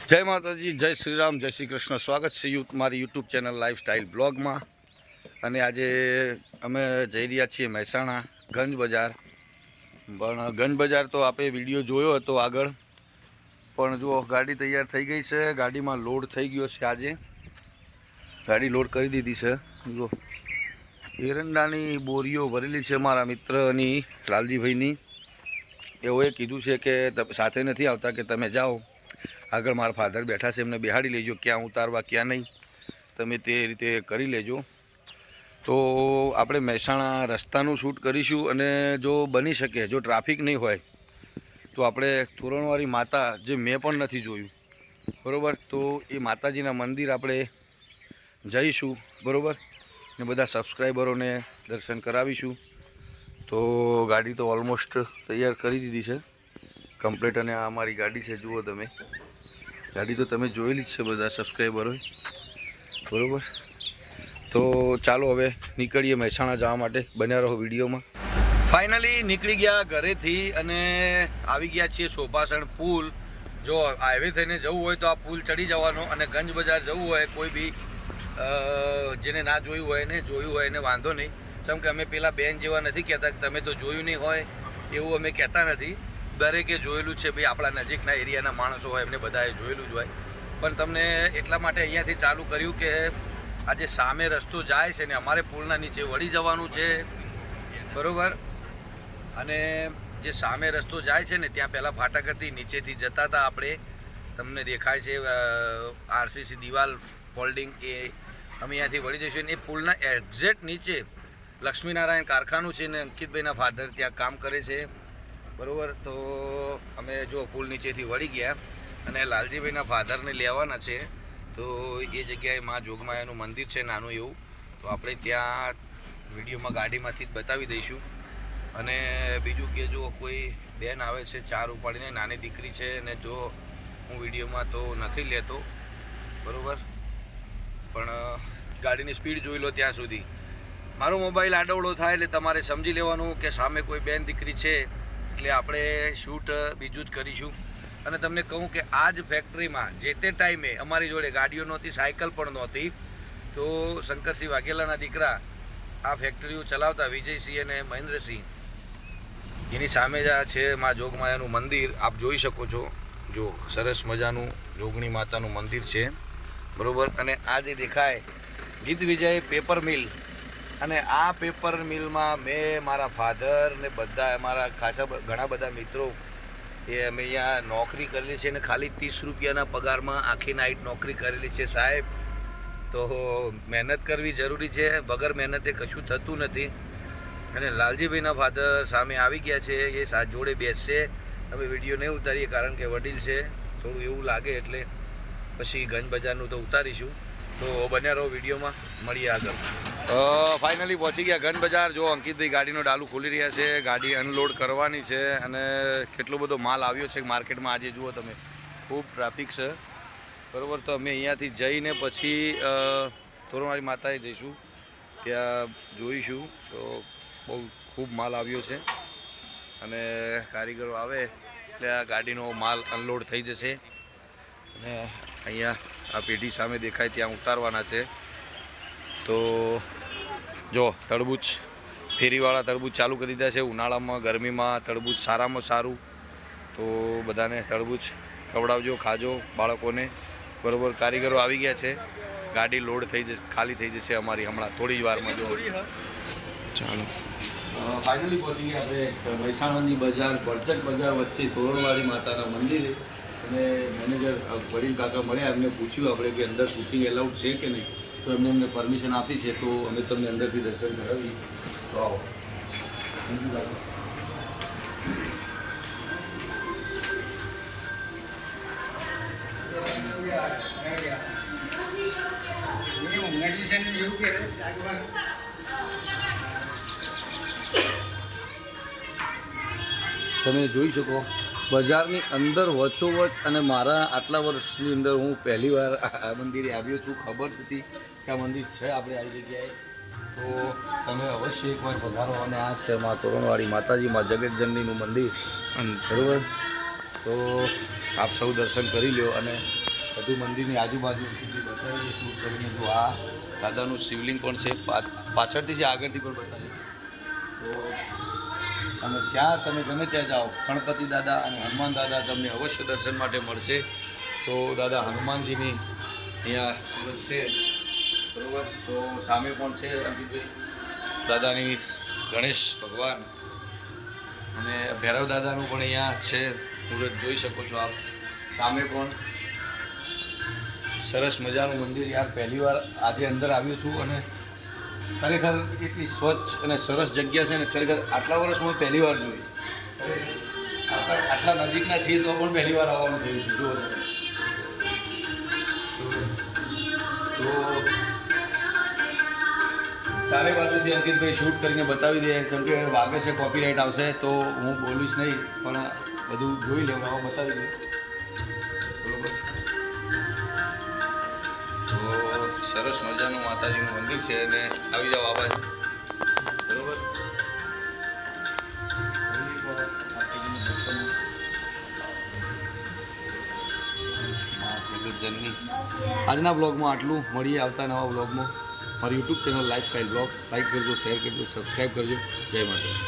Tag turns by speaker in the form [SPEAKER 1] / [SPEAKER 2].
[SPEAKER 1] જય માતાજી, જય શ્રી રામ, જય શ્રી કૃષ્ણ। સ્વાગત છે મારી યુટ્યુબ ચેનલ લાઈફસ્ટાઈલ બ્લોગમાં। અને આજે અમે જઈ રહ્યા છીએ મહેસાણા ગંજ બજાર। પણ ગંજ બજાર તો આપણે વિડીયો જોયો હતો આગળ, પણ જુઓ ગાડી તૈયાર થઈ ગઈ છે, ગાડીમાં લોડ થઈ ગયો છે। આજે ગાડી લોડ કરી દીધી છે। જુઓ એરંડાની બોરીઓ ભરેલી છે મારા મિત્રની, લાલજીભાઈની। એઓએ કીધું છે કે સાથે નથી આવતા, કે તમે જાઓ, આગળ મારા ફાધર બેઠા છે, એમને બેહાડી લેજો, ક્યાં ઉતારવા ક્યાં નહીં તમે તે રીતે કરી લેજો। તો આપણે મહેસાણા રસ્તાનું શૂટ કરીશું, અને જો બની શકે, જો ટ્રાફિક નહીં હોય તો આપણે તોરણવાળી માતા, જે મેં પણ નથી જોયું, બરાબર, તો એ માતાજીના મંદિર આપણે જઈશું, બરાબર, ને બધા સબસ્ક્રાઈબરોને દર્શન કરાવીશું। તો ગાડી તો ઓલમોસ્ટ તૈયાર કરી દીધી છે કમ્પ્લીટ, અને આ અમારી ગાડી છે, જુઓ તમે। ગાડી તો તમે જોયેલી જ છે બધા સબસ્ક્રાઈબરોએ, બરાબર। તો ચાલો હવે નીકળીએ મહેસાણા જવા માટે, બન્યા રહો વિડીયોમાં। ફાઇનલી નીકળી ગયા ઘરેથી અને આવી ગયા છીએ શોભાસણ પુલ। જો હાઈવે થઈને જવું હોય તો આ પુલ ચડી જવાનો, અને ગંજ બજાર જવું હોય કોઈ બી જેને ના જોયું હોય ને, જોયું હોય એને વાંધો નહીં, કેમ કે અમે પેલા બેન જેવા નથી કહેતા કે તમે તો જોયું નહીં હોય, એવું અમે કહેતા નથી। દરેકે જોયેલું છે ભાઈ, આપણા નજીકના એરિયાના માણસો હોય એમને બધાએ જોયેલું જ હોય। પણ તમને એટલા માટે અહીંયાથી ચાલુ કર્યું કે આજે સામે રસ્તો જાય છે ને અમારે પુલના નીચે વળી જવાનું છે, બરાબર। અને જે સામે રસ્તો જાય છે ને ત્યાં પહેલાં ફાટક હતી, નીચેથી જતા હતા આપણે, તમને દેખાય છે આરસીસી દિવાલ ફોલ્ડિંગ, એ અમે અહીંયાથી વળી જઈશું। અને એ પુલના એક્ઝેક્ટ નીચે લક્ષ્મીનારાયણ કારખાનું છે ને અંકિતભાઈના ફાધર ત્યાં કામ કરે છે, બરાબર। તો અમે જો પુલ નીચેથી વળી ગયા અને લાલજીભાઈના ફાધરને લેવાના છે, તો એ જગ્યાએ મા જોગમાયાનું મંદિર છે નાનું એવું, તો આપણે ત્યાં વિડીયોમાં ગાડીમાંથી જ બતાવી દઈશું। અને બીજું કે જો કોઈ બેન આવે છે ચાર ઉપાડીને, નાની દીકરી છે, અને જો હું વિડીયોમાં તો નથી લેતો, બરાબર, પણ ગાડીની સ્પીડ જોઈ લો ત્યાં સુધી। મારો મોબાઈલ આડવડો થાય એટલે તમારે સમજી લેવાનું કે સામે કોઈ બેન દીકરી છે, એટલે આપણે શૂટ બીજું જ કરીશું। અને તમને કહું કે આ જ ફેક્ટરીમાં જે તે ટાઈમે અમારી જોડે ગાડીઓ નહોતી, સાયકલ પણ નહોતી, તો શંકરસિંહ વાઘેલાના દીકરા આ ફેક્ટરીઓ ચલાવતા, વિજયસિંહ અને મહેન્દ્રસિંહ, એની સામે જ છે મા જોગમાયાનું મંદિર, આપ જોઈ શકો છો। જો સરસ મજાનું જોગણી માતાનું મંદિર છે, બરાબર। અને આ જે દેખાય ગીત વિજય પેપર મિલ, અને આ પેપર મિલમાં મેં મારા ફાધર ને બધા અમારા ખાસા ઘણા બધા મિત્રો એ અમે અહીંયા નોકરી કરેલી છે, અને ખાલી 30 રૂપિયાના પગારમાં આખી નાઇટ નોકરી કરેલી છે સાહેબ। તો મહેનત કરવી જરૂરી છે, વગર મહેનતે કશું થતું નથી। અને લાલજીભાઈના ફાધર સામે આવી ગયા છે, એ સાથ જોડે બેસશે, અમે વિડીયો નહીં ઉતારીએ કારણ કે વડીલ છે, થોડું એવું લાગે, એટલે પછી ગંજ બજારનું તો ઉતારીશું। તો બન્યા રહો વિડીયોમાં, મળીએ આગળ। ફાઇનલી પહોંચી ગયા ગંજ બજાર। જો અંકિતભાઈ ગાડીનો ડાલું ખોલી રહ્યા છે, ગાડી અનલોડ કરવાની છે, અને કેટલો બધો માલ આવ્યો છે માર્કેટમાં આજે, જુઓ તમે, ખૂબ ટ્રાફિક છે, બરાબર। તો અમે અહીંયાથી જઈને પછી તોરણવાળી માતાએ જઈશું, ત્યાં જોઈશું। તો બહુ ખૂબ માલ આવ્યો છે, અને કારીગરો આવે એટલે આ ગાડીનો માલ અનલોડ થઈ જશે, અને અહીંયા આ પેઢી સામે દેખાય ત્યાં ઉતારવાના છે। તો જો તરબૂચ, ફેરીવાળા તરબૂચ ચાલુ કરી દીધા છે। ઉનાળામાં ગરમીમાં તરબૂચ સારામાં સારું, તો બધાને તરબૂચ ખવડાવજો, ખાજો બાળકોને, બરાબર। કારીગરો આવી ગયા છે, ગાડી લોડ થઈ જશે, ખાલી થઈ જશે અમારી હમણાં થોડી જ વારમાં। જો ચાલો ફાઇનલી પહોંચી ગયા આપણે મહેસાણાની બજાર, બરચક બજાર વચ્ચે તોરણવાળી માતાના મંદિરે। અને મેનેજર વડીલ કાકા મળ્યા, એમને પૂછ્યું આપણે કે અંદર શૂટિંગ એલાઉડ છે કે નહીં, તો એમને પરમિશન આપી છે, તો અમે તમને અંદરથી દર્શન કરાવીએ। તો આવો। તમે જોઈ શકો બજારની અંદર વચ્ચોવચ, અને મારા આટલા વર્ષની અંદર હું પહેલી વાર આ મંદિરે આવ્યો છું, ખબર હતી કે આ મંદિર છે આપણે આ જગ્યાએ, તો તમે અવશ્ય એકવાર પધારો। અને આ છે મા તોરણવાળી માતાજી, મા જગતજનનીનું મંદિર, બરાબર। તો આપ સૌ દર્શન કરી લો, અને બધું મંદિરની આજુબાજુ બતાવીએ શૂટ કરીને. જો આ દાદાનું શિવલિંગ પણ છે, પાછળથી છે, આગળથી પણ બતાવીએ. તો અને જ્યાં તમે ગમે ત્યાં જાઓ, ગણપતિ દાદા અને હનુમાન દાદા તમને અવશ્ય દર્શન માટે મળશે. તો દાદા હનુમાનજીની અહીંયા છે, બરાબર. તો સામે પણ છે અંકિતભાઈ દાદાની ગણેશ ભગવાન અને ભૈરવ દાદાનું પણ અહીંયા છે મુહૂર્ત, જોઈ શકો છો આપ. સામે પણ સરસ મજાનું મંદિર. યાર પહેલી વાર આજે અંદર આવ્યો છું અને ખરેખર એટલી સ્વચ્છ અને સરસ જગ્યા છે ને, ખરેખર આટલા વર્ષમાં પહેલી વાર જોઈ. આટલા નજીકના છીએ તો પણ પહેલી વાર આવવાનું થયું છે. તો ચારે બાજુથી અંકિતભાઈ શૂટ કરીને બતાવી દે, કેમ કે વાગે છે કોપીરાઇટ આવશે તો હું બોલીશ નહીં, પણ બધું જોઈ લેવું, બતાવી દે, બરાબર. તો સરસ મજાનું માતાજીનું મંદિર છે અને આવી જાઓ આવાજ, બરાબર. જનની આજના બ્લોગમાં આટલું. મળીએ આવતા નવા બ્લોગમાં. મારી YouTube channel lifestyle blog like કરજો, શેર કરજો, સબસ્ક્રાઈબ કરજો. જય માતા.